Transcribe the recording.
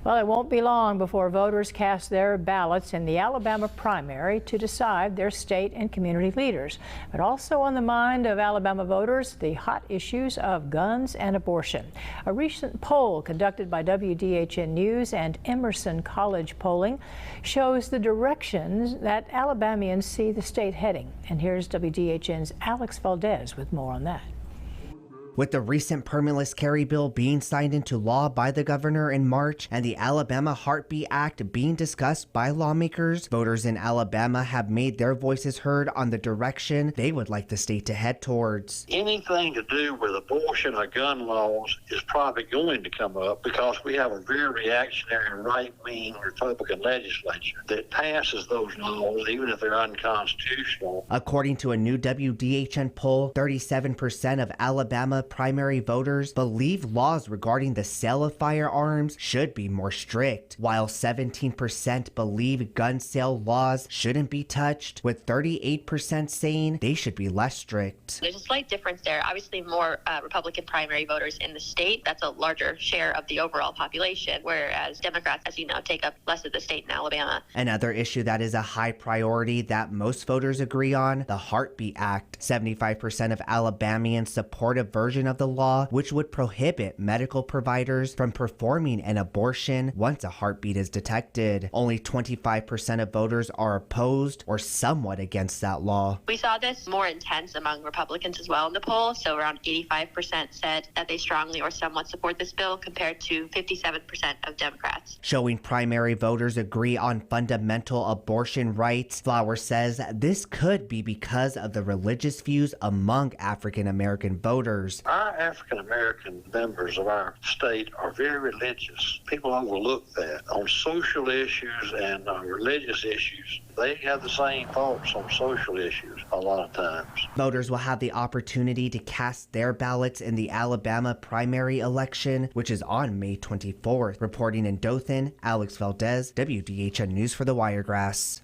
Well, it won't be long before voters cast their ballots in the Alabama primary to decide their state and community leaders. But also on the mind of Alabama voters, the hot issues of guns and abortion. A recent poll conducted by WDHN News and Emerson College Polling shows the directions that Alabamians see the state heading. And here's WDHN's Alex Valdez with more on that. With the recent permitless carry bill being signed into law by the governor in March and the Alabama Heartbeat Act being discussed by lawmakers, voters in Alabama have made their voices heard on the direction they would like the state to head towards. Anything to do with abortion or gun laws is probably going to come up because we have a very reactionary right-wing Republican legislature that passes those laws even if they're unconstitutional. According to a new WDHN poll, 37% of Alabama primary voters believe laws regarding the sale of firearms should be more strict, while 17% believe gun sale laws shouldn't be touched, with 38% saying they should be less strict. There's a slight difference there. Obviously, more Republican primary voters in the state. That's a larger share of the overall population, whereas Democrats, as you know, take up less of the state in Alabama. Another issue that is a high priority that most voters agree on, the Heartbeat Act. 75% of Alabamians support a version of the law which would prohibit medical providers from performing an abortion once a heartbeat is detected. Only 25% of voters are opposed or somewhat against that law. We saw this more intense among Republicans as well in the poll, so around 85% said that they strongly or somewhat support this bill compared to 57% of Democrats. Showing primary voters agree on fundamental abortion rights, Flowers says this could be because of the religious views among African American voters. Our African American members of our state are very religious. People overlook that. On social issues and religious issues, they have the same thoughts on social issues a lot of times. Voters will have the opportunity to cast their ballots in the Alabama primary election, which is on May 24th. Reporting in Dothan, Alex Valdez, WDHN News for the Wiregrass.